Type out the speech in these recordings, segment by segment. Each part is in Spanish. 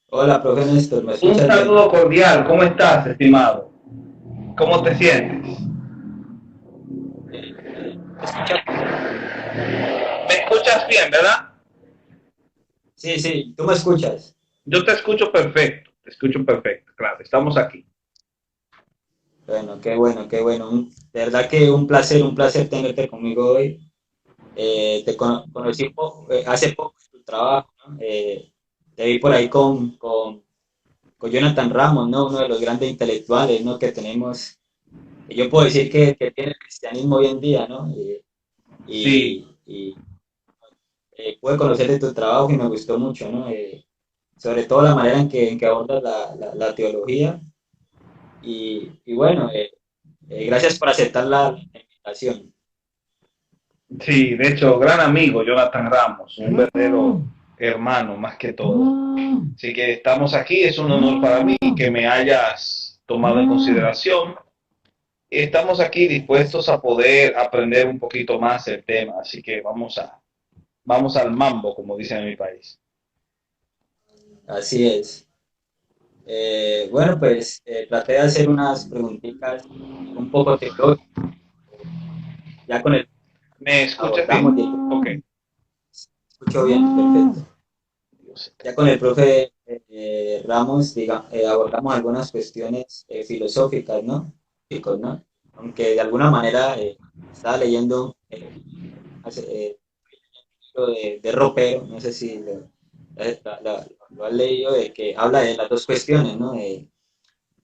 Hola, profe Néstor, ¿me Un escuchas bien? saludo cordial, ¿cómo estás, estimado? ¿Cómo te sientes? ¿Me escuchas? ¿Me escuchas bien, verdad? Sí, sí, ¿tú me escuchas? Yo te escucho perfecto, claro, estamos aquí. Bueno, qué bueno, qué bueno. De verdad que un placer tenerte conmigo hoy. Conocí hace poco en tu trabajo, ¿no? Te vi por ahí con Jonathan Ramos, ¿no? Uno de los grandes intelectuales, ¿no? Que tenemos. Y yo puedo decir que tiene el cristianismo hoy en día, ¿no? Sí, Pude conocer de tu trabajo y me gustó mucho, ¿no? Sobre todo la manera en que abordas la teología. Y bueno, gracias por aceptar la invitación. sí, de hecho, gran amigo Jonathan Ramos, un verdadero hermano más que todo. Así que estamos aquí, es un honor para mí que me hayas tomado en consideración. Y estamos aquí dispuestos a poder aprender un poquito más el tema, así que vamos al mambo, como dicen en mi país. Así es. Bueno, pues traté de hacer unas preguntitas un poco teológicas. Ya con el ¿Me escuchas abordamos, bien? Ok. escucho bien, perfecto. Dios Ya con eterno. el profe Ramos, abordamos algunas cuestiones filosóficas, ¿no? ¿No? Aunque de alguna manera estaba leyendo un libro de Ropero, no sé si lo has leído, de que habla de las dos cuestiones, ¿no?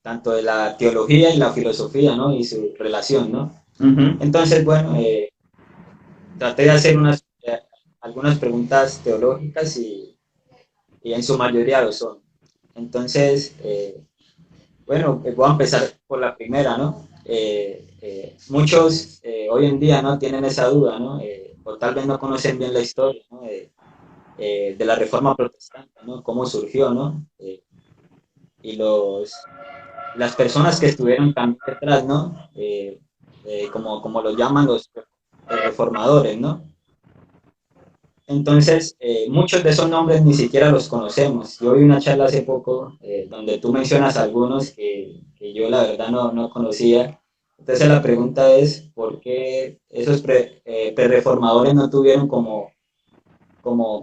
Tanto de la teología y la filosofía, ¿no? Y su relación, ¿no? Uh -huh. Entonces, bueno, traté de hacer algunas preguntas teológicas y en su mayoría lo son. Entonces, bueno, voy a empezar por la primera, ¿no? Muchos hoy en día no tienen esa duda, ¿no? O tal vez no conocen bien la historia, ¿no? De la Reforma Protestante, ¿no? Cómo surgió, ¿no? Y las personas que estuvieron también detrás, ¿no? Como lo llaman los reformadores, ¿no? Entonces, muchos de esos nombres ni siquiera los conocemos. Yo vi una charla hace poco donde tú mencionas algunos que yo la verdad no conocía. Entonces la pregunta es, ¿por qué esos pre-reformadores no tuvieron como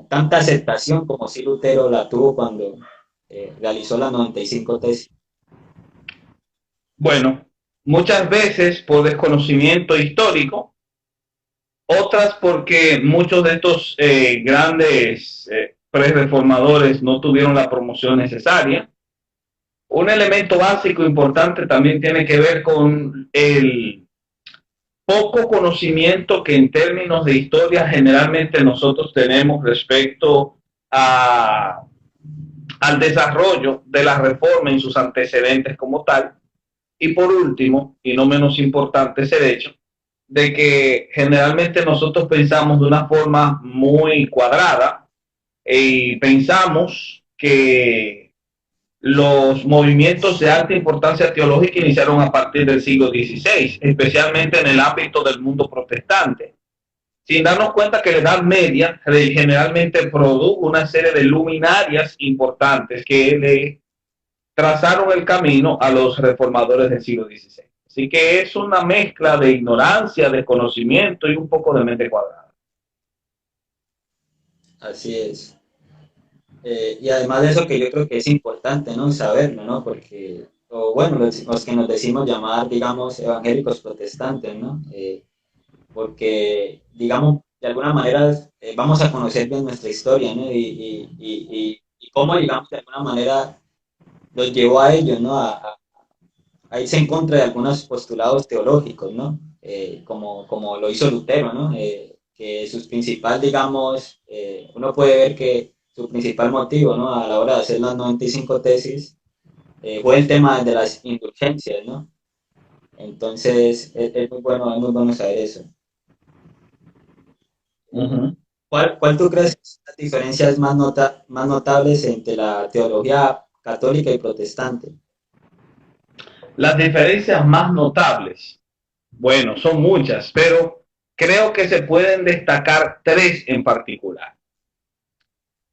tanta aceptación como si Lutero la tuvo cuando realizó las 95 tesis? Bueno, muchas veces por desconocimiento histórico, otras porque muchos de estos grandes pre-reformadores no tuvieron la promoción necesaria. Un elemento básico importante también tiene que ver con el poco conocimiento que en términos de historia generalmente nosotros tenemos respecto a, al desarrollo de la reforma en sus antecedentes como tal. Y por último, y no menos importante, es el hecho de que generalmente nosotros pensamos de una forma muy cuadrada y pensamos que los movimientos de alta importancia teológica iniciaron a partir del siglo XVI, especialmente en el ámbito del mundo protestante, sin darnos cuenta que la Edad Media generalmente produjo una serie de luminarias importantes que le trazaron el camino a los reformadores del siglo XVI. Así que es una mezcla de ignorancia, de conocimiento y un poco de mente cuadrada. Así es. Y además de eso que yo creo que es importante, ¿no? Saberlo, ¿no? Porque, o bueno, los que nos decimos llamar, digamos, evangélicos protestantes, ¿no? Porque, digamos, de alguna manera vamos a conocer bien nuestra historia, ¿no? Y cómo, digamos, de alguna manera los llevó a ellos, ¿no? A irse en contra de algunos postulados teológicos, ¿no? Como lo hizo Lutero, ¿no? Que sus principal, digamos, uno puede ver que su principal motivo, ¿no? A la hora de hacer las 95 tesis, fue el tema de las indulgencias, ¿no? Entonces, es muy bueno saber eso. Uh -huh. ¿Cuál tú crees que son las diferencias más notables entre la teología católica y protestante? Las diferencias más notables, bueno, son muchas, pero creo que se pueden destacar tres en particular.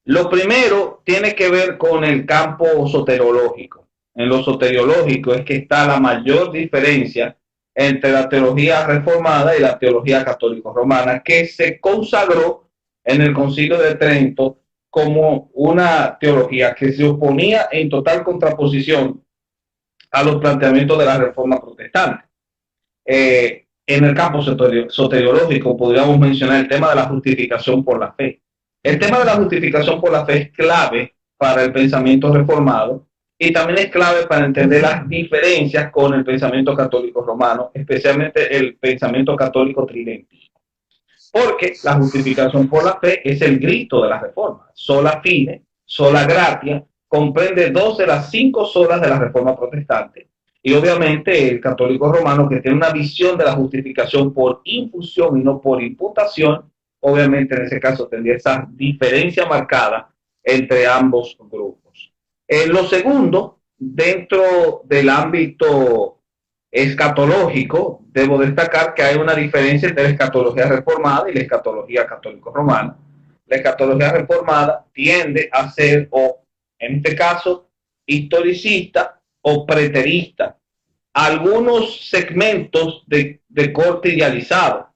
Lo primero tiene que ver con el campo soteriológico. En lo soteriológico es que está la mayor diferencia entre la teología reformada y la teología católico-romana, que se consagró en el Concilio de Trento como una teología que se oponía en total contraposición a los planteamientos de la reforma protestante. En el campo soteriológico podríamos mencionar el tema de la justificación por la fe. El tema de la justificación por la fe es clave para el pensamiento reformado y también es clave para entender las diferencias con el pensamiento católico romano, especialmente el pensamiento católico tridentino. Porque la justificación por la fe es el grito de la reforma. Sola fide, sola gratia, comprende 2 de las 5 solas de la reforma protestante. Y obviamente el católico romano, que tiene una visión de la justificación por infusión y no por imputación, obviamente en ese caso tendría esa diferencia marcada entre ambos grupos. Lo segundo, dentro del ámbito escatológico, debo destacar que hay una diferencia entre la escatología reformada y la escatología católico-romana. La escatología reformada tiende a ser, o en este caso, historicista o preterista. Algunos segmentos de corte idealizado,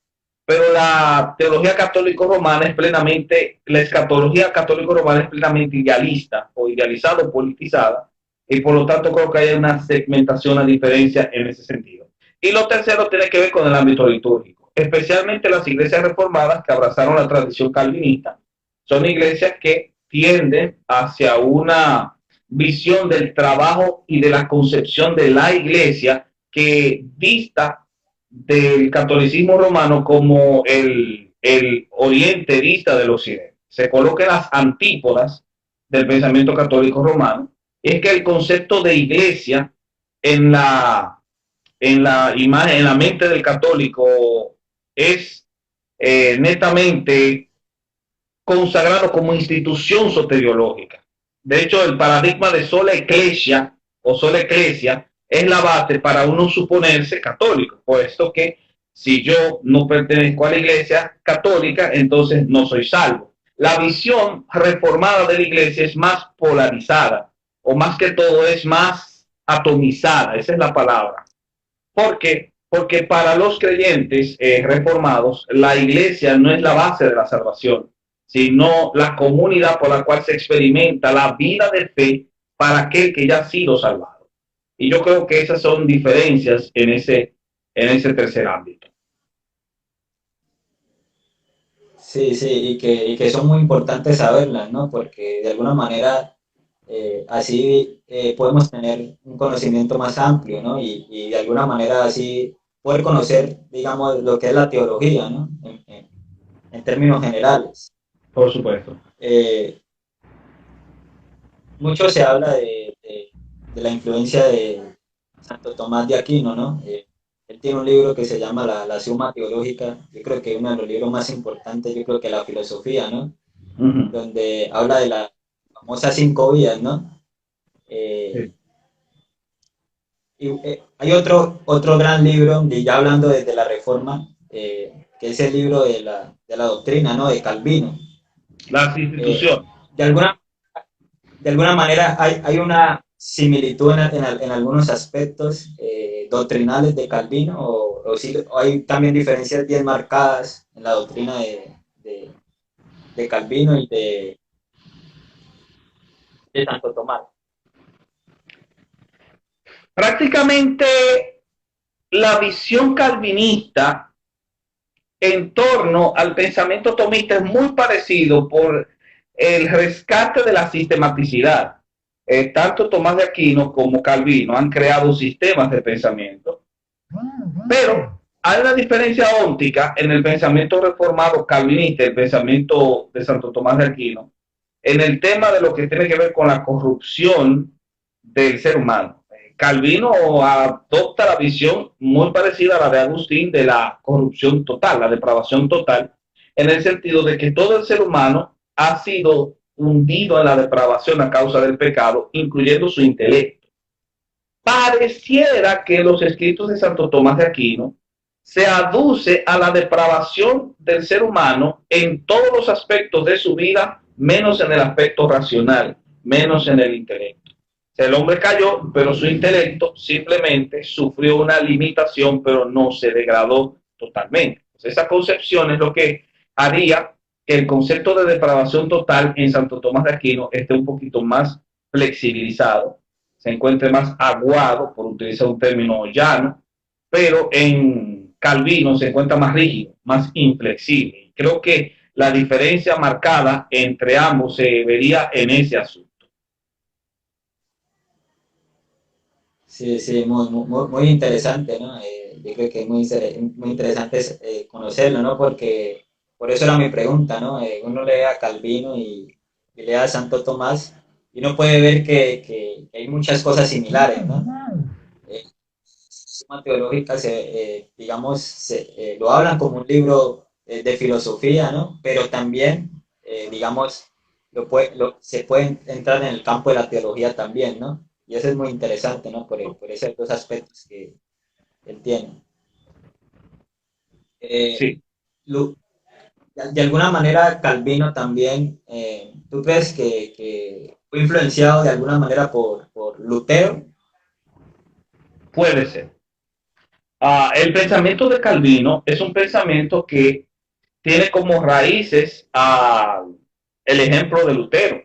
pero la teología católico-romana es plenamente, la escatología católico-romana es plenamente idealista o idealizada o politizada, y por lo tanto creo que hay una segmentación, una diferencia en ese sentido. Y lo tercero tiene que ver con el ámbito litúrgico, especialmente las iglesias reformadas que abrazaron la tradición calvinista, son iglesias que tienden hacia una visión del trabajo y de la concepción de la iglesia que dista del catolicismo romano como el oriente dista del occidente. Se coloca en las antípodas del pensamiento católico romano. Y es que el concepto de iglesia en la imagen, en la mente del católico es netamente consagrado como institución soteriológica. De hecho, el paradigma de sola ecclesia o sola ecclesia es la base para uno suponerse católico, puesto que si yo no pertenezco a la iglesia católica, entonces no soy salvo. La visión reformada de la iglesia es más polarizada, o más que todo es más atomizada, esa es la palabra. ¿Por qué? Porque para los creyentes reformados, la iglesia no es la base de la salvación, sino la comunidad por la cual se experimenta la vida de fe para aquel que ya ha sido salvado. Y yo creo que esas son diferencias en ese tercer ámbito. Sí, sí, y que son muy importantes saberlas, ¿no? Porque de alguna manera así podemos tener un conocimiento más amplio, ¿no? Y de alguna manera así poder conocer, digamos, lo que es la teología, ¿no? En términos generales. Por supuesto. Eh, Mucho se habla de la influencia de Santo Tomás de Aquino, ¿no? Él tiene un libro que se llama la Suma Teológica, yo creo que es uno de los libros más importantes, yo creo que la filosofía, ¿no? Uh -huh. Donde habla de las famosas 5 vías, ¿no? Sí. Y hay otro gran libro, ya hablando desde la Reforma, que es el libro de la doctrina, ¿no? De Calvino. Las instituciones. De alguna manera hay una similitud en algunos aspectos doctrinales de Calvino, o hay también diferencias bien marcadas en la doctrina de Calvino y de Santo Tomás. Prácticamente la visión calvinista en torno al pensamiento tomista es muy parecido por el rescate de la sistematicidad. Tanto Tomás de Aquino como Calvino han creado sistemas de pensamiento, pero hay una diferencia óptica en el pensamiento reformado calvinista, el pensamiento de Santo Tomás de Aquino, en el tema de lo que tiene que ver con la corrupción del ser humano. Calvino adopta la visión muy parecida a la de Agustín de la corrupción total, la depravación total, en el sentido de que todo el ser humano ha sido hundido en la depravación a causa del pecado, incluyendo su intelecto. Pareciera que los escritos de Santo Tomás de Aquino se aduce a la depravación del ser humano en todos los aspectos de su vida menos en el aspecto racional, menos en el intelecto. O sea, el hombre cayó, pero su intelecto simplemente sufrió una limitación, pero no se degradó totalmente. Entonces, esa concepción es lo que haría que el concepto de depravación total en Santo Tomás de Aquino esté un poquito más flexibilizado, se encuentre más aguado, por utilizar un término llano, pero en Calvino se encuentra más rígido, más inflexible. Creo que la diferencia marcada entre ambos se vería en ese asunto. Sí, sí, muy interesante, ¿no? Yo creo que es muy interesante conocerlo, ¿no? Porque por eso era mi pregunta, ¿no? Uno lee a Calvino y lee a Santo Tomás y uno puede ver que hay muchas cosas similares, ¿no? Suma teológica, digamos, lo hablan como un libro de filosofía, ¿no? Pero también, digamos, se puede entrar en el campo de la teología también, ¿no? Y eso es muy interesante, ¿no? Por esos dos aspectos que él tiene. Eh, Sí, Lu- de alguna manera, Calvino también, ¿tú crees que fue influenciado de alguna manera por Lutero? puede ser. El pensamiento de Calvino es un pensamiento que tiene como raíces el ejemplo de Lutero.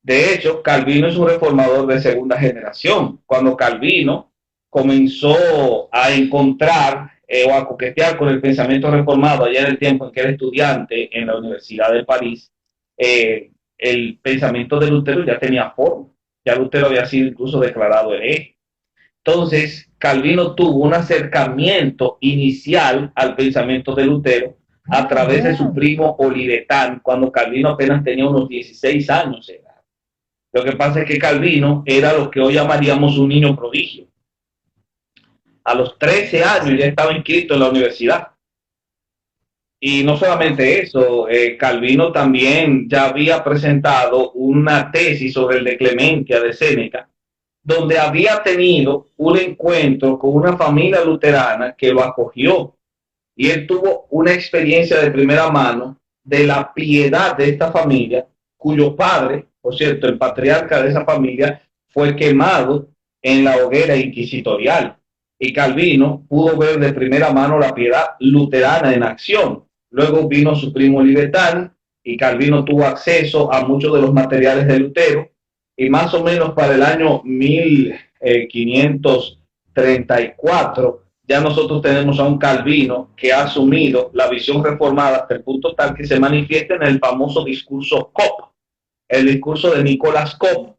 De hecho, Calvino es un reformador de segunda generación. Cuando Calvino comenzó a encontrar o a coquetear con el pensamiento reformado allá en el tiempo en que era estudiante en la Universidad de París, el pensamiento de Lutero ya tenía forma. Ya Lutero había sido incluso declarado hereje. Entonces, Calvino tuvo un acercamiento inicial al pensamiento de Lutero a través de su primo Olivetán, cuando Calvino apenas tenía unos 16 años. Lo que pasa es que Calvino era lo que hoy llamaríamos un niño prodigio. A los 13 años ya estaba inscrito en la universidad. Y no solamente eso, Calvino también ya había presentado una tesis sobre el de Clementia de Séneca, donde había tenido un encuentro con una familia luterana que lo acogió. Y él tuvo una experiencia de primera mano de la piedad de esta familia, cuyo padre, por cierto, el patriarca de esa familia, fue quemado en la hoguera inquisitorial. Y Calvino pudo ver de primera mano la piedad luterana en acción. Luego vino su primo Libertán y Calvino tuvo acceso a muchos de los materiales de Lutero. Y más o menos para el año 1534 ya nosotros tenemos a un Calvino que ha asumido la visión reformada hasta el punto tal que se manifiesta en el famoso discurso COP, el discurso de Nicolás Cop,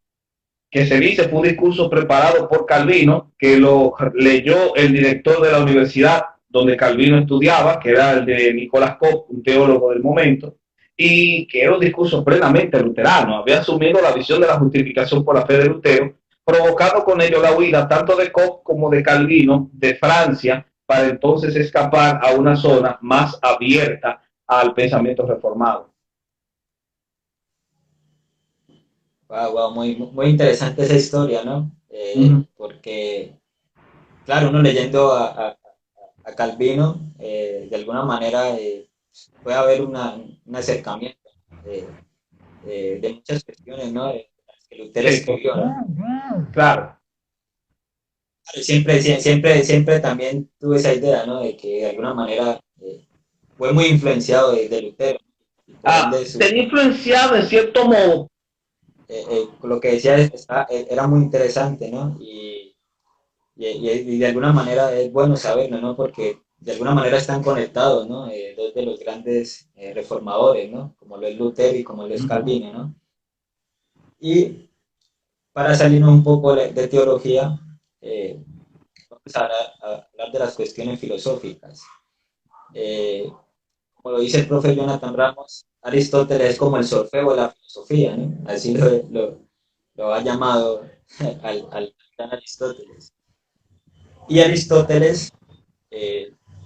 que se dice fue un discurso preparado por Calvino, que lo leyó el director de la universidad donde Calvino estudiaba, que era el de Nicolás Cop, un teólogo del momento, y que era un discurso plenamente luterano. Había asumido la visión de la justificación por la fe de Lutero, provocando con ello la huida tanto de Cop como de Calvino de Francia, para entonces escapar a una zona más abierta al pensamiento reformado. Wow, wow, muy interesante esa historia, ¿no? Uh -huh. Porque, claro, uno leyendo a Calvino, de alguna manera puede haber un acercamiento eh, de muchas cuestiones, ¿no? De las que Lutero Sí, escribió, ¿no? claro. Siempre también tuve esa idea, ¿no? De que de alguna manera fue muy influenciado de Lutero, y por ende Tenía influenciado en cierto modo. lo que decía era muy interesante, ¿no? Y de alguna manera es bueno saberlo, ¿no? Porque de alguna manera están conectados, ¿no? Dos de los grandes reformadores, ¿no? Como lo es Lutero y como lo es Calvino, ¿no? Y para salirnos un poco de teología, vamos a hablar de las cuestiones filosóficas. Eh, Como lo dice el profe Jonathan Ramos, Aristóteles es como el Sorfeo de la filosofía, ¿no? Así lo ha llamado al gran Aristóteles. Y Aristóteles,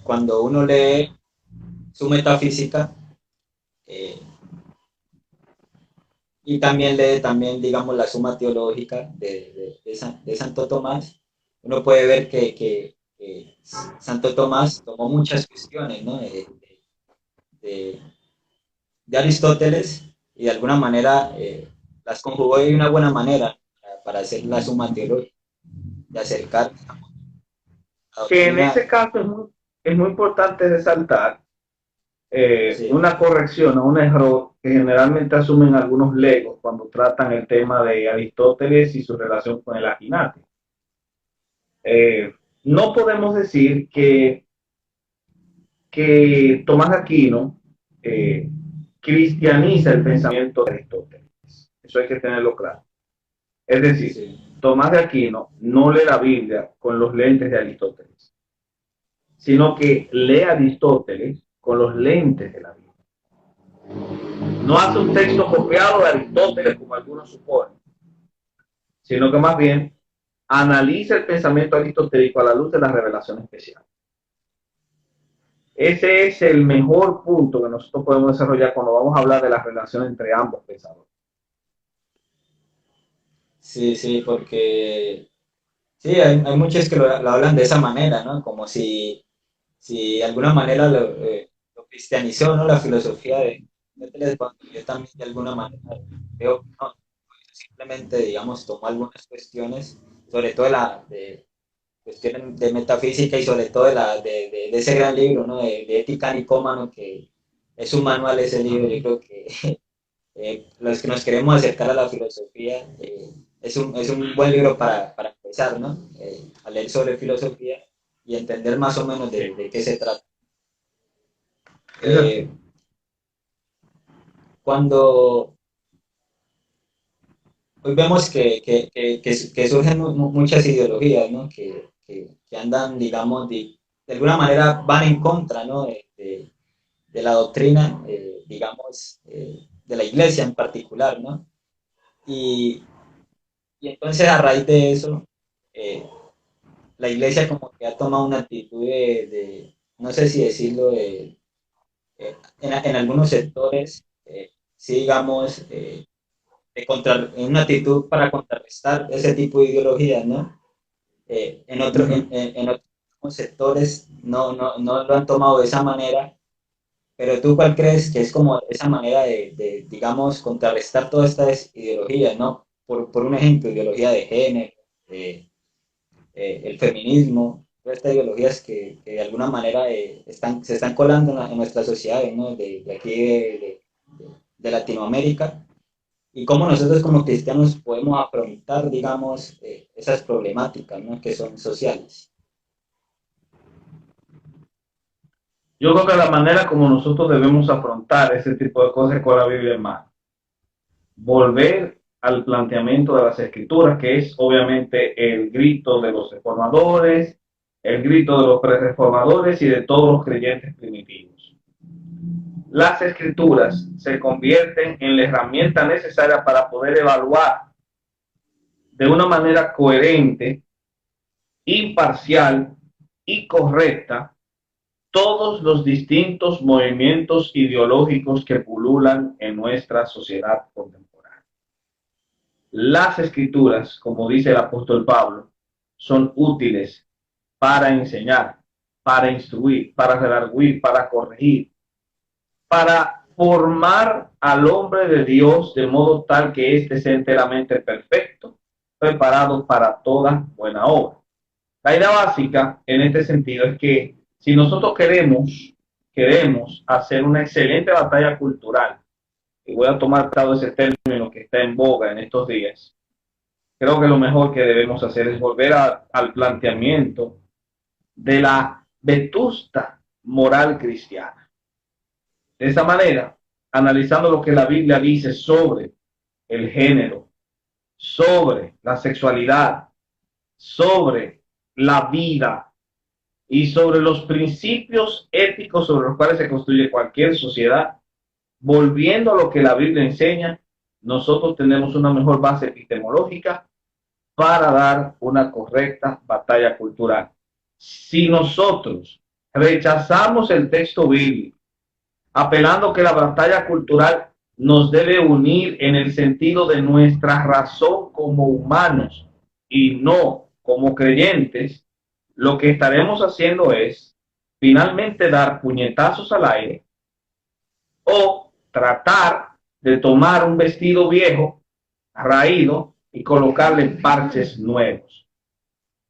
cuando uno lee su metafísica, eh, y también lee también, digamos, la suma teológica de Santo Tomás, uno puede ver que Santo Tomás tomó muchas cuestiones, ¿no? de Aristóteles y de alguna manera las conjugó de una buena manera para hacer la suma teológica, de acercar la Que en doctrina. ese caso es muy importante resaltar Sí, una corrección o un error que generalmente asumen algunos legos cuando tratan el tema de Aristóteles y su relación con el Akinate. No podemos decir que Tomás de Aquino eh, cristianiza el pensamiento de Aristóteles. Eso hay que tenerlo claro. Es decir, sí. Tomás de Aquino no lee la Biblia con los lentes de Aristóteles, sino que lee a Aristóteles con los lentes de la Biblia. No hace un texto copiado de Aristóteles como algunos suponen, sino que más bien analiza el pensamiento aristotélico a la luz de la revelación especial. Ese es el mejor punto que nosotros podemos desarrollar cuando vamos a hablar de la relación entre ambos pensadores. Sí, sí, porque sí, hay muchos que lo hablan de esa manera, ¿no? Como si de alguna manera lo cristianizó, ¿no? La filosofía de Aristóteles, cuando yo también de alguna manera veo que no, simplemente, digamos, tomó algunas cuestiones, sobre todo de cuestiones de metafísica y sobre todo de ese gran libro, ¿no? De Ética Nicómano, que es un manual ese libro, yo creo que los que nos queremos acercar a la filosofía, es un buen libro para empezar, ¿no? A leer sobre filosofía y entender más o menos Sí, de qué se trata. es así. Eh, cuando hoy vemos que surgen muchas ideologías, ¿no? Que andan, digamos, de alguna manera van en contra, ¿no? De la doctrina, digamos, de la iglesia en particular, ¿no? Y, y entonces a raíz de eso, eh, la iglesia como que ha tomado una actitud no sé si decirlo, en algunos sectores, sí, digamos, en una actitud para contrarrestar ese tipo de ideologías, ¿no? Uh -huh. En otros sectores no lo han tomado de esa manera, pero tú cuál crees que es como esa manera digamos, contrarrestar todas estas ideologías, ¿no? Por un ejemplo, ideología de género, eh, el feminismo, todas estas ideologías que de alguna manera se están colando en nuestras sociedades, ¿no? De aquí de Latinoamérica, y cómo nosotros como cristianos podemos afrontar, digamos, esas problemáticas, ¿no? Que son sociales. Yo creo que la manera como nosotros debemos afrontar ese tipo de cosas con la Biblia en mano, volver al planteamiento de las escrituras, que es obviamente el grito de los reformadores, el grito de los pre-reformadores y de todos los creyentes primitivos. Las escrituras se convierten en la herramienta necesaria para poder evaluar de una manera coherente, imparcial y correcta todos los distintos movimientos ideológicos que pululan en nuestra sociedad contemporánea. Las escrituras, como dice el apóstol Pablo, son útiles para enseñar, para instruir, para redarguir, para corregir, para formar al hombre de Dios de modo tal que éste sea enteramente perfecto, preparado para toda buena obra. La idea básica en este sentido es que si nosotros queremos hacer una excelente batalla cultural, y voy a tomar todo ese término que está en boga en estos días, creo que lo mejor que debemos hacer es volver al planteamiento de la vetusta moral cristiana. De esa manera, analizando lo que la Biblia dice sobre el género, sobre la sexualidad, sobre la vida y sobre los principios éticos sobre los cuales se construye cualquier sociedad, volviendo a lo que la Biblia enseña, nosotros tenemos una mejor base epistemológica para dar una correcta batalla cultural. Si nosotros rechazamos el texto bíblico, apelando que la batalla cultural nos debe unir en el sentido de nuestra razón como humanos y no como creyentes, lo que estaremos haciendo es finalmente dar puñetazos al aire o tratar de tomar un vestido viejo, raído, y colocarle parches nuevos.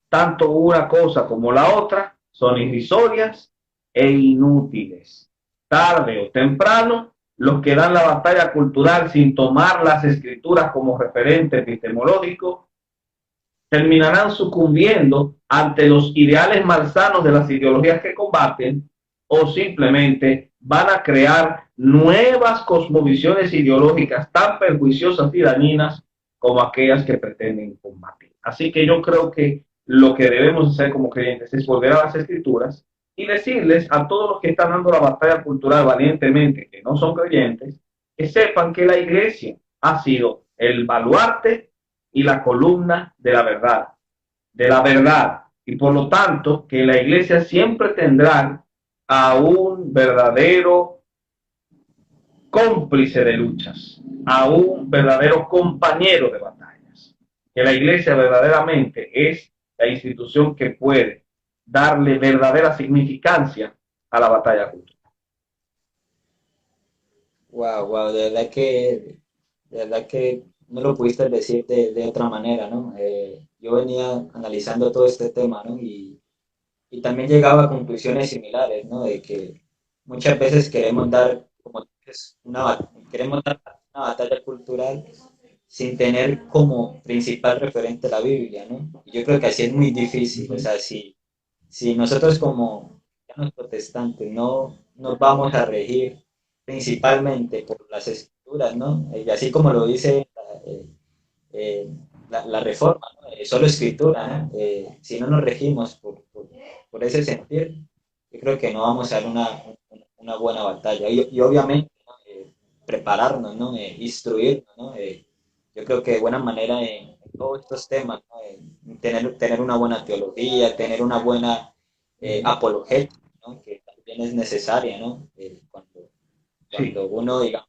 Tanto una cosa como la otra son irrisorias e inútiles. Tarde o temprano, los que dan la batalla cultural sin tomar las escrituras como referente epistemológico terminarán sucumbiendo ante los ideales malsanos de las ideologías que combaten, o simplemente van a crear nuevas cosmovisiones ideológicas tan perjuiciosas y dañinas como aquellas que pretenden combatir. Así que yo creo que lo que debemos hacer como creyentes es volver a las escrituras y decirles a todos los que están dando la batalla cultural valientemente, que no son creyentes, que sepan que la iglesia ha sido el baluarte y la columna de la verdad, y por lo tanto que la iglesia siempre tendrá a un verdadero cómplice de luchas, a un verdadero compañero de batallas, que la iglesia verdaderamente es la institución que puede darle verdadera significancia a la batalla cultural. Wow, wow, de verdad que no lo pudiste decir de otra manera, ¿no? Yo venía analizando todo este tema, ¿no? Y también llegaba a conclusiones similares, ¿no? De que muchas veces queremos dar, como tú dices, queremos dar una batalla cultural sin tener como principal referente la Biblia, ¿no? Y yo creo que así es muy difícil, o sea, si nosotros como cristianos protestantes no nos vamos a regir principalmente por las escrituras, ¿no? Y así como lo dice eh, la reforma, ¿no? Solo escritura, ¿no? Si no nos regimos por ese sentir, yo creo que no vamos a dar una buena batalla. Y obviamente, ¿no? Prepararnos, ¿no? Instruirnos, ¿no? Yo creo que de buena manera en todos estos temas, ¿no? Tener una buena teología, tener una buena apologética, ¿no? Que también es necesaria, ¿no? Sí, Cuando uno, digamos,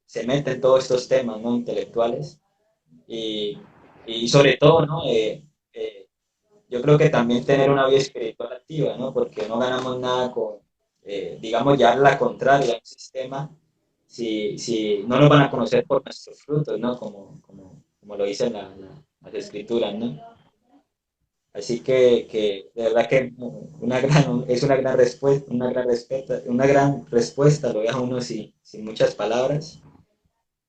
se mete en todos estos temas, ¿no? Intelectuales y, y sobre todo, ¿no? Yo creo que también tener una vida espiritual activa, ¿no? Porque no ganamos nada con, digamos, ya la contraria al sistema, si no nos van a conocer por nuestros frutos, ¿no? Como lo dicen las escrituras, ¿no? Así que de verdad que es una gran respuesta, lo deja uno sin muchas palabras,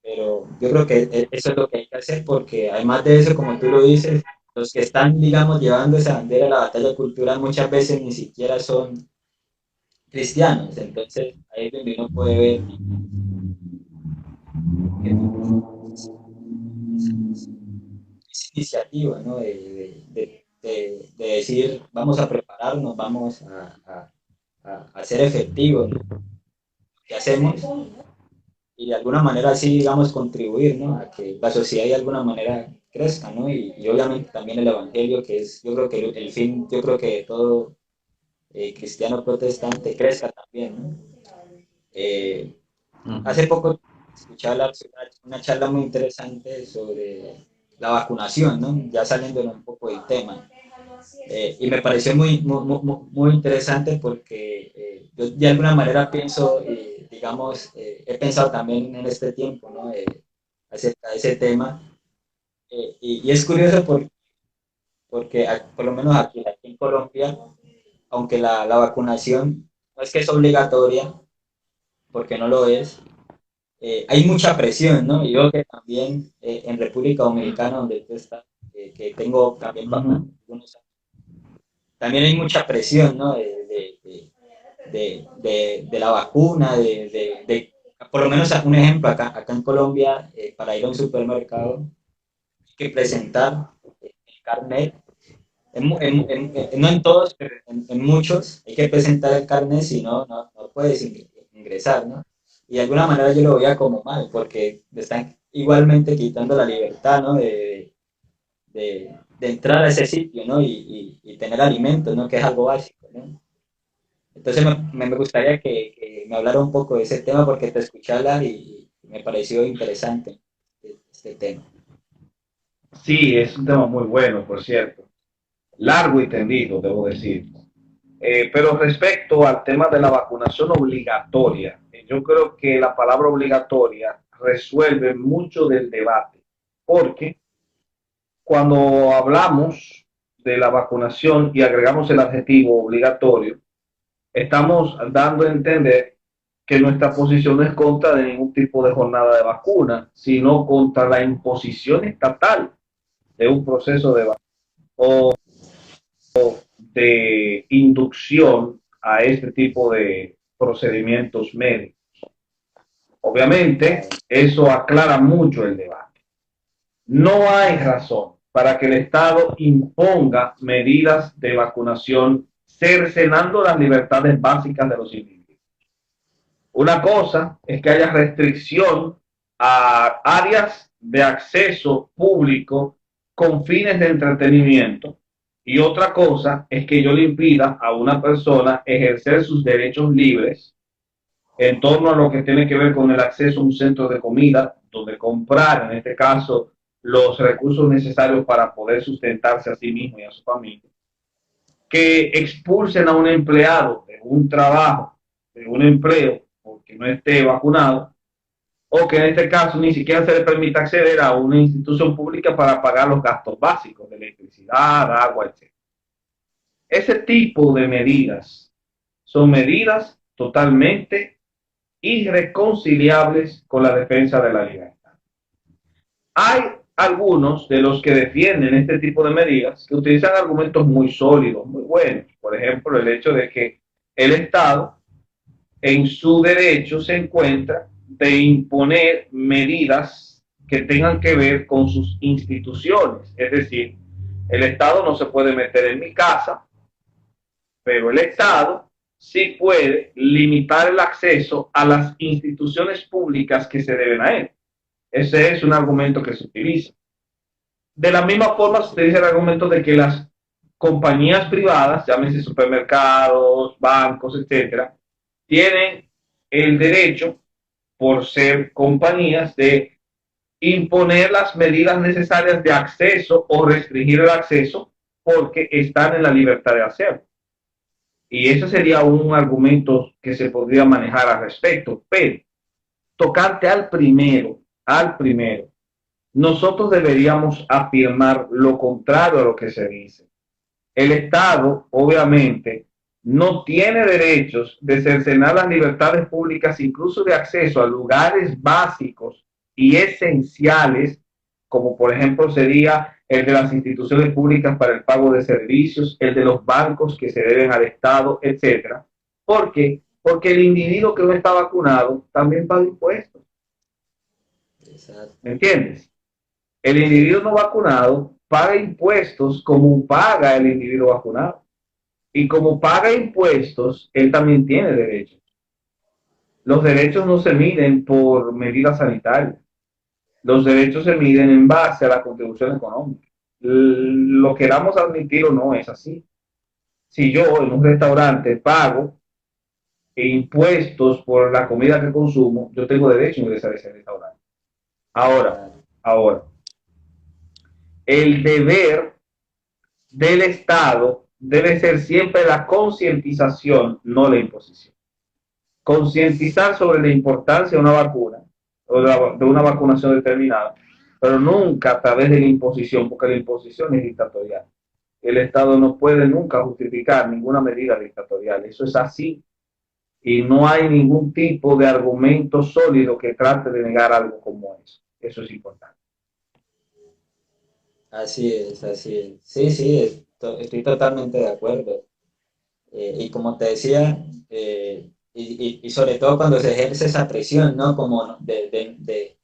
pero yo creo que eso es lo que hay que hacer porque además de eso, como tú lo dices, los que están, digamos, llevando esa bandera a la batalla cultural muchas veces ni siquiera son cristianos, entonces ahí es donde uno puede ver que esa iniciativa, ¿no? De decir, vamos a prepararnos, vamos a ser efectivos, ¿no? Que hacemos y de alguna manera así, digamos, contribuir, ¿no? A que la sociedad de alguna manera crezca, ¿no? Y obviamente también el Evangelio, que es, yo creo que el fin, yo creo que todo cristiano protestante crezca también, ¿no? Eh, Hace poco escuché hablar sobre una charla muy interesante sobre la vacunación, ¿no? Ya saliendo un poco del tema. Y me pareció muy interesante porque yo de alguna manera pienso, digamos, he pensado también en este tiempo, ¿no? Acerca de ese tema. Y es curioso porque por lo menos aquí en Colombia, aunque la vacunación no es que es obligatoria, porque no lo es, hay mucha presión, ¿no? Y yo creo que también en República Dominicana, donde tú estás, que tengo también algunos años, también hay mucha presión, ¿no? De la vacuna, por lo menos un ejemplo, acá en Colombia, para ir a un supermercado, hay que presentar el carnet, no en todos, pero en muchos, hay que presentar el carnet, si no puedes ingresar, ¿no? Y de alguna manera yo lo veía como mal, porque me están igualmente quitando la libertad, ¿no? De entrar a ese sitio, ¿no? Y tener alimentos, ¿no? Que es algo básico, ¿no? Entonces me gustaría que me hablara un poco de ese tema porque te escuché hablar y me pareció interesante este tema. sí, es un tema muy bueno, por cierto. Largo y tendido, debo decir. Pero respecto al tema de la vacunación obligatoria, yo creo que la palabra obligatoria resuelve mucho del debate, porque cuando hablamos de la vacunación y agregamos el adjetivo obligatorio, estamos dando a entender que nuestra posición no es contra de ningún tipo de jornada de vacuna, sino contra la imposición estatal de un proceso de vacuna o de inducción a este tipo de procedimientos médicos. Obviamente, eso aclara mucho el debate. No hay razón para que el Estado imponga medidas de vacunación cercenando las libertades básicas de los individuos. Una cosa es que haya restricción a áreas de acceso público con fines de entretenimiento y otra cosa es que yo le impida a una persona ejercer sus derechos libres en torno a lo que tiene que ver con el acceso a un centro de comida, donde comprar, en este caso, los recursos necesarios para poder sustentarse a sí mismo y a su familia, que expulsen a un empleado de un trabajo, de un empleo, porque no esté vacunado, o que en este caso ni siquiera se le permita acceder a una institución pública para pagar los gastos básicos de electricidad, agua, etc. Ese tipo de medidas son medidas totalmente irreconciliables con la defensa de la libertad. Hay algunos de los que defienden este tipo de medidas que utilizan argumentos muy sólidos, muy buenos. Por ejemplo, el hecho de que el Estado en su derecho se encuentra de imponer medidas que tengan que ver con sus instituciones. Es decir, el Estado no se puede meter en mi casa, pero el Estado sí puede limitar el acceso a las instituciones públicas que se deben a él. Ese es un argumento que se utiliza. De la misma forma se utiliza el argumento de que las compañías privadas, llámese supermercados, bancos, etcétera, tienen el derecho, por ser compañías, de imponer las medidas necesarias de acceso o restringir el acceso porque están en la libertad de hacerlo. Y ese sería un argumento que se podría manejar al respecto. Pero, tocante al primero, nosotros deberíamos afirmar lo contrario a lo que se dice. El Estado, obviamente, no tiene derechos de cercenar las libertades públicas, incluso de acceso a lugares básicos y esenciales, como por ejemplo sería el de las instituciones públicas para el pago de servicios, el de los bancos que se deben al Estado, etcétera. ¿Por qué? Porque el individuo que no está vacunado también paga impuestos. ¿Me entiendes? El individuo no vacunado paga impuestos como paga el individuo vacunado. Y como paga impuestos, él también tiene derechos. Los derechos no se miden por medidas sanitarias. Los derechos se miden en base a la contribución económica. Lo queramos admitir o no, es así. Si yo en un restaurante pago impuestos por la comida que consumo, yo tengo derecho a ingresar a ese restaurante. Ahora, el deber del Estado debe ser siempre la concientización, no la imposición. Concientizar sobre la importancia de una vacuna o de una vacunación determinada, pero nunca a través de la imposición, porque la imposición es dictatorial. El Estado no puede nunca justificar ninguna medida dictatorial. Eso es así. Y no hay ningún tipo de argumento sólido que trate de negar algo como eso. Eso es importante. Así es, así es. Sí, sí, estoy totalmente de acuerdo. Y como te decía, y sobre todo cuando se ejerce esa presión, ¿no? Como de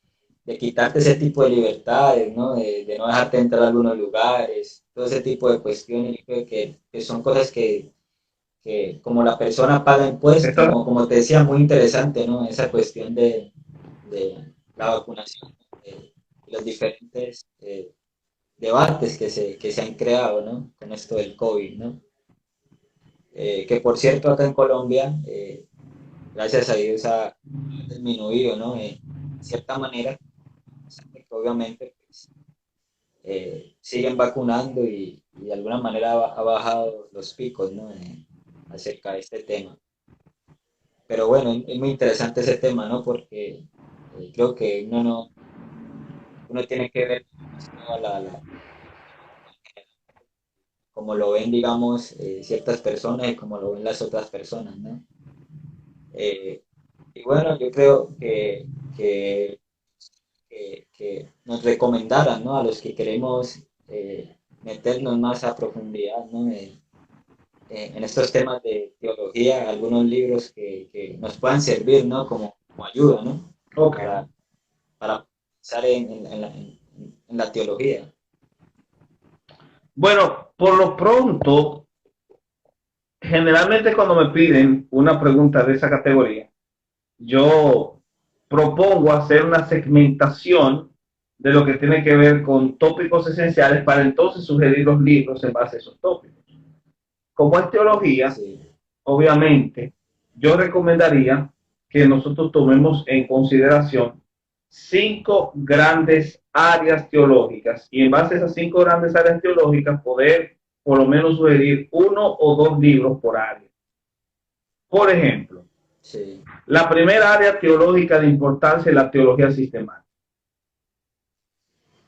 quitarte ese tipo de libertades, ¿no? De no dejarte entrar a algunos lugares, todo ese tipo de cuestiones, yo creo que son cosas que como la persona paga impuestos, Esto, como te decía, muy interesante, ¿no? Esa cuestión de la vacunación, los diferentes debates que se han creado, ¿no? Con esto del COVID, ¿no? Que por cierto acá en Colombia, gracias a Dios ha disminuido, ¿no? De cierta manera, porque obviamente pues, siguen vacunando y de alguna manera ha bajado los picos, ¿no? Acerca de este tema. Pero bueno, es muy interesante ese tema, ¿no? Porque Creo que uno tiene que ver toda como lo ven, digamos, ciertas personas y como lo ven las otras personas, ¿no? Eh, y bueno, yo creo que nos recomendaran, ¿no? A los que queremos meternos más a profundidad, ¿no? En estos temas de teología, algunos libros que nos puedan servir, ¿no? Como ayuda, ¿no? Ok. Para, para pensar en la teología. Bueno, por lo pronto, generalmente cuando me piden una pregunta de esa categoría, yo propongo hacer una segmentación de lo que tiene que ver con tópicos esenciales para entonces sugerir los libros en base a esos tópicos. Como es teología, Sí, obviamente, yo recomendaría que nosotros tomemos en consideración 5 grandes áreas teológicas y en base a esas 5 grandes áreas teológicas poder por lo menos sugerir 1 o 2 libros por área. Por ejemplo, sí, la primera área teológica de importancia es la teología sistemática.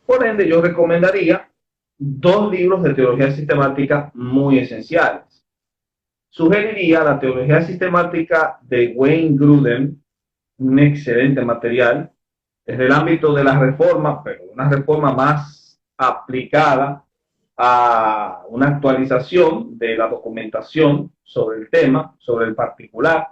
Por ende, yo recomendaría 2 libros de teología sistemática muy esenciales. Sugeriría la teología sistemática de Wayne Grudem, un excelente material, desde el ámbito de la reforma, pero una reforma más aplicada a una actualización de la documentación sobre el tema, sobre el particular.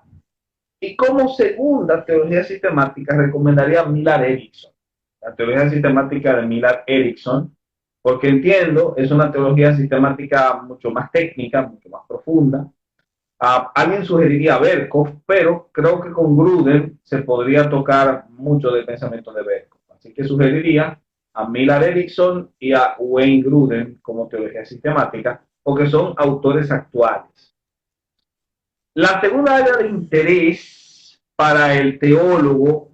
Y como segunda teología sistemática recomendaría Millard Erickson, la teología sistemática de Millard Erickson, porque entiendo, es una teología sistemática mucho más técnica, mucho más profunda. Alguien sugeriría Berkov, pero creo que con Gruden se podría tocar mucho del pensamiento de Berkov. Así que sugeriría a Millard Erickson y a Wayne Gruden como teología sistemática, porque son autores actuales. La segunda área de interés para el teólogo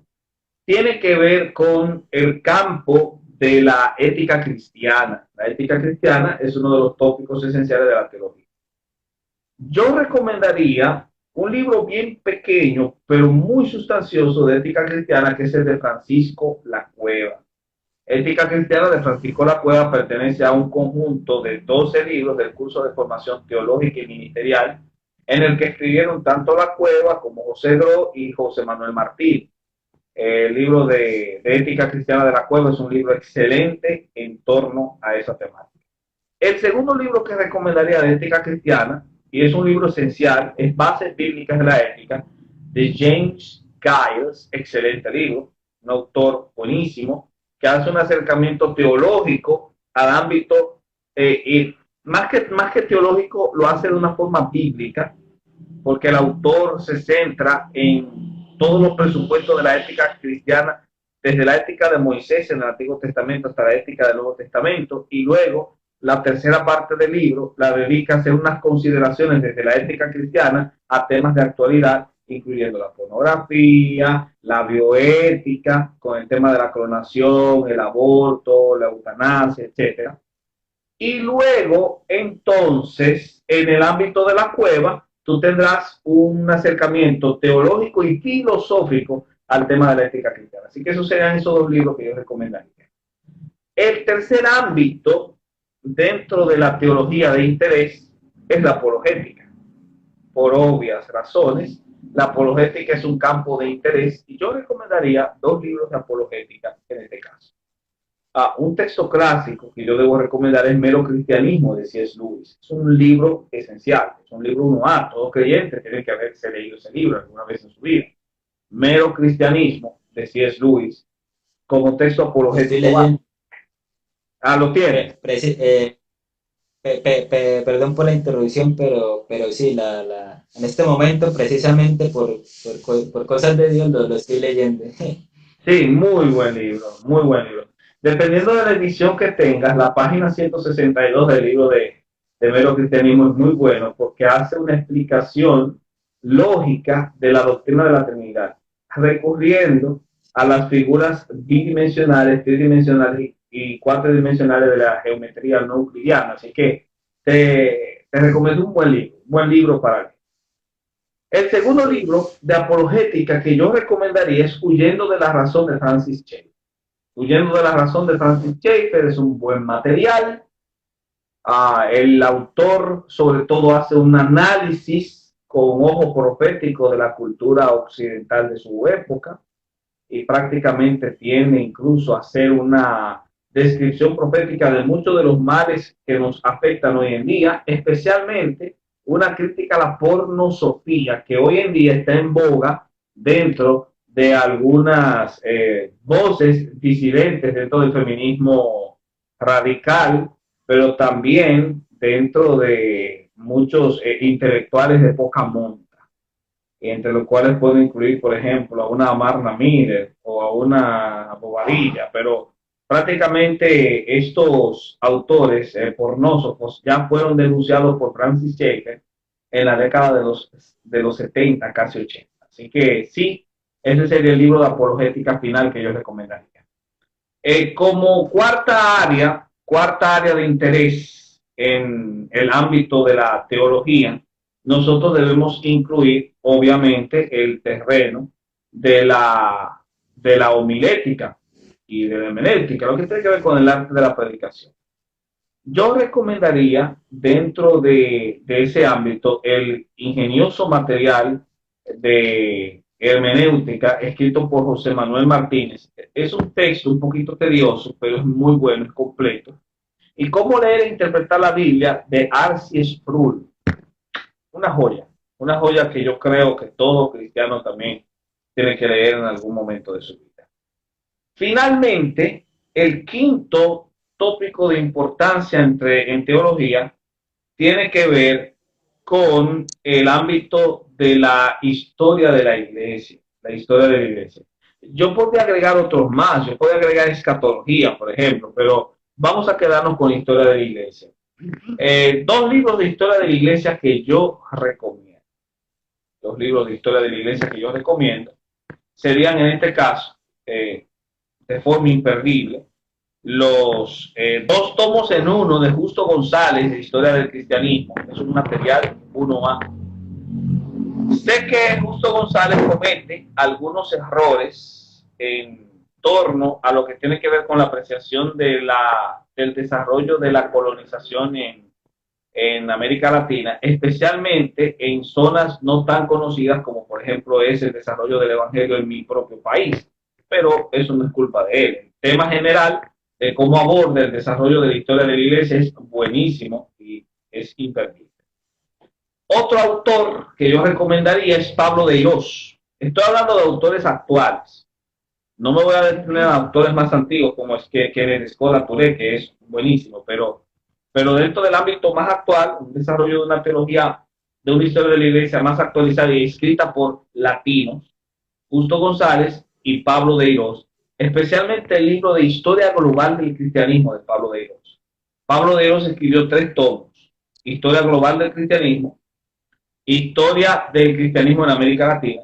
tiene que ver con el campo de la ética cristiana. La ética cristiana es uno de los tópicos esenciales de la teología. Yo recomendaría un libro bien pequeño, pero muy sustancioso de ética cristiana, que es el de Francisco La Cueva. Ética Cristiana de Francisco La Cueva pertenece a un conjunto de 12 libros del curso de formación teológica y ministerial, en el que escribieron tanto La Cueva como José Dro y José Manuel Martín. El libro de Ética Cristiana de La Cueva es un libro excelente en torno a esa temática. El segundo libro que recomendaría de Ética Cristiana, y es un libro esencial, es Bases Bíblicas de la Ética, de James Giles, excelente libro, un autor buenísimo, que hace un acercamiento teológico al ámbito, y más que teológico, lo hace de una forma bíblica, porque el autor se centra en todos los presupuestos de la ética cristiana, desde la ética de Moisés en el Antiguo Testamento hasta la ética del Nuevo Testamento, y luego la tercera parte del libro la dedica a hacer unas consideraciones desde la ética cristiana a temas de actualidad, incluyendo la pornografía, la bioética, con el tema de la clonación, el aborto, la eutanasia, etcétera. Y luego, entonces, en el ámbito de la cueva, tú tendrás un acercamiento teológico y filosófico al tema de la ética cristiana. Así que esos serían esos 2 libros que yo recomendaría. El tercer ámbito dentro de la teología de interés es la apologética. Por obvias razones, la apologética es un campo de interés y yo recomendaría 2 libros de apologética en este caso. Un texto clásico que yo debo recomendar es Mero Cristianismo de C.S. Lewis. Es un libro esencial, es un libro 1A, todo creyente tiene que haberse leído ese libro alguna vez en su vida. Mero Cristianismo de C.S. Lewis como texto lo estoy apologético básico. leyendo. Lo tienes. Perdón por la interrupción, pero sí, en este momento, precisamente por cosas de Dios, lo estoy leyendo. Sí, muy buen libro, muy buen libro. Dependiendo de la edición que tengas, la página 162 del libro de Mero Cristianismo es muy bueno porque hace una explicación lógica de la doctrina de la Trinidad, recurriendo a las figuras bidimensionales, tridimensionales y cuatridimensionales de la geometría no euclidiana. Así que te recomiendo un buen libro para leer. El segundo libro de apologética que yo recomendaría es Huyendo de la razón de Francis Schaeffer. Huyendo de la razón de Francis Schaeffer es un buen material. El autor sobre todo hace un análisis con ojo profético de la cultura occidental de su época y prácticamente tiene incluso hacer una descripción profética de muchos de los males que nos afectan hoy en día, especialmente una crítica a la pornosofía que hoy en día está en boga dentro de algunas voces disidentes dentro del feminismo radical, pero también dentro de muchos intelectuales de poca monta, entre los cuales puedo incluir, por ejemplo, a una Marna Miller o a una Bobadilla, pero prácticamente estos autores pornósofos ya fueron denunciados por Francis Schaeffer en la década de los 70, casi 80. Así que sí, ese sería el libro de apologética final que yo recomendaría. Como cuarta área de interés en el ámbito de la teología, nosotros debemos incluir, obviamente, el terreno de de la homilética y de la hermenéutica, lo que tiene que ver con el arte de la predicación. Yo recomendaría dentro de ese ámbito el ingenioso material de hermenéutica escrito por José Manuel Martínez. Es un texto un poquito tedioso, pero es muy bueno, es completo. Y cómo leer e interpretar la Biblia de R.C. Sproul. Una joya que yo creo que todo cristiano también tiene que leer en algún momento de su vida. Finalmente, el quinto tópico de importancia en teología tiene que ver con el ámbito de la historia de la iglesia, la historia de la iglesia. Yo podría agregar otros más, yo podría agregar escatología, por ejemplo, pero vamos a quedarnos con la historia de la iglesia. Dos libros de historia de la iglesia que yo recomiendo. Dos libros de historia de la iglesia que yo recomiendo serían en este caso, de forma imperdible, los dos tomos en uno de Justo González de Historia del Cristianismo. Es un material 1A. Sé que Justo González comete algunos errores en torno a lo que tiene que ver con la apreciación del desarrollo de la colonización en América Latina, especialmente en zonas no tan conocidas como por ejemplo es el desarrollo del Evangelio en mi propio país. Pero eso no es culpa de él. El tema general de cómo aborda el desarrollo de la historia de la iglesia es buenísimo y es imperdible. Otro autor que yo recomendaría es Pablo de Hirós. Estoy hablando de autores actuales. No me voy a detener a autores más antiguos como es que Escola Touré, que es buenísimo, pero dentro del ámbito más actual, un desarrollo de una teología, de una historia de la iglesia más actualizada y escrita por latinos, Justo González y Pablo de Hirós, especialmente el libro de Historia Global del Cristianismo de Pablo de Hirós. Pablo de Hirós escribió 3 tomos: Historia Global del Cristianismo, Historia del Cristianismo en América Latina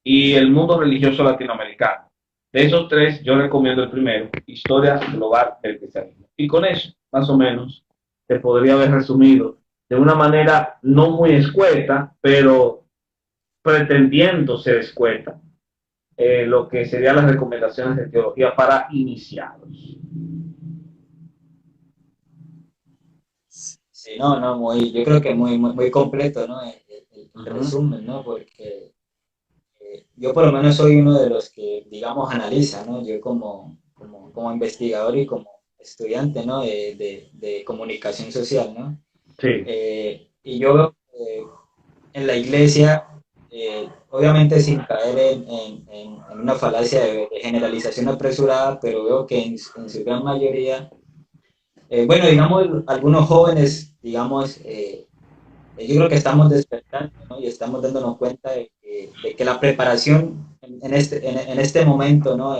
y el mundo religioso latinoamericano. De esos 3, yo recomiendo el primero, Historia Global del Cristianismo. Y con eso, más o menos, te podría haber resumido de una manera no muy escueta, pero pretendiendo ser escueta, lo que serían las recomendaciones de teología para iniciados. Sí, no, no, muy, yo creo que muy completo, ¿no? El resumen, ¿no? Porque yo por lo menos soy uno de los que, digamos, analiza, ¿no? Yo como investigador y como estudiante, ¿no? De comunicación social, ¿no? Sí. Y yo veo en la iglesia, obviamente sin caer en una falacia de generalización apresurada, pero veo que en su gran mayoría, bueno, digamos, algunos jóvenes, digamos, yo creo que estamos despertando, ¿no? Y estamos dándonos cuenta de que la preparación en este momento, ¿no?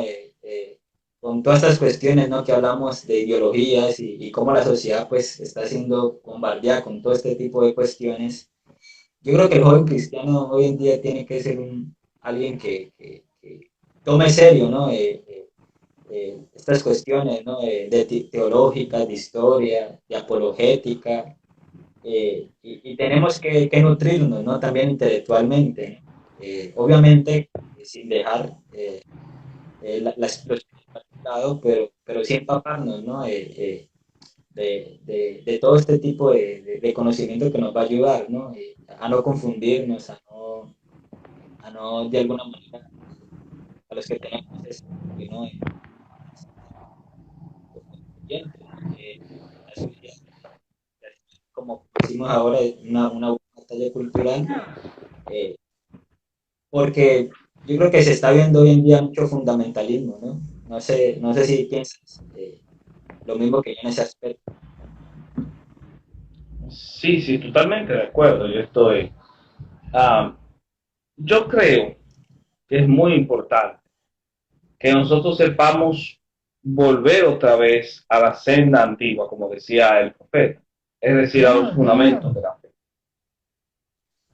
Con todas estas cuestiones, ¿no? Que hablamos de ideologías y cómo la sociedad pues está siendo bombardeada con todo este tipo de cuestiones. Yo creo que el joven cristiano hoy en día tiene que ser alguien que tome serio, ¿no? Estas cuestiones, ¿no? De teológicas, de historia, de apologética, y tenemos que nutrirnos, ¿no? También intelectualmente, obviamente sin dejar los principios de lado, pero sí empaparnos, ¿no? De todo este tipo de conocimiento que nos va a ayudar, ¿no? A no confundirnos, a no de alguna manera, a los que tenemos ese, ¿no? Oyentes, ¿no? La suya, como decimos ahora, es una batalla cultural, eh, porque yo creo que se está viendo hoy en día mucho fundamentalismo, ¿no? No sé si piensas lo mismo que yo en ese aspecto. Sí, sí, totalmente de acuerdo. Ah, yo creo que es muy importante que nosotros sepamos volver otra vez a la senda antigua, como decía el profeta, es decir, a los fundamentos de la fe.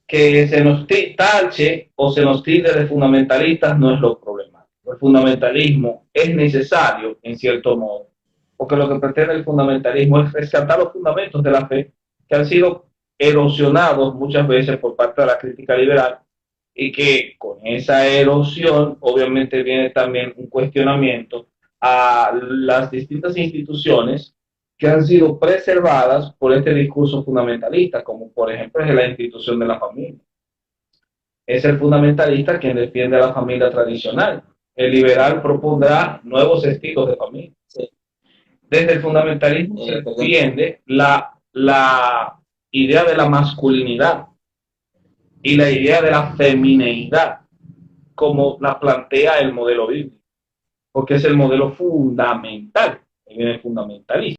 Que se nos tache o se nos tilde de fundamentalistas no es lo problemático. El fundamentalismo es necesario en cierto modo, porque lo que pretende el fundamentalismo es rescatar los fundamentos de la fe que han sido erosionados muchas veces por parte de la crítica liberal y que con esa erosión obviamente viene también un cuestionamiento a las distintas instituciones que han sido preservadas por este discurso fundamentalista, como por ejemplo es la institución de la familia. Es el fundamentalista quien defiende a la familia tradicional. El liberal propondrá nuevos estilos de familia. Sí, Desde el fundamentalismo se perdón. defiende la idea de la masculinidad y la idea de la femineidad, como la plantea el modelo bíblico, porque es el modelo fundamental, el fundamentalista.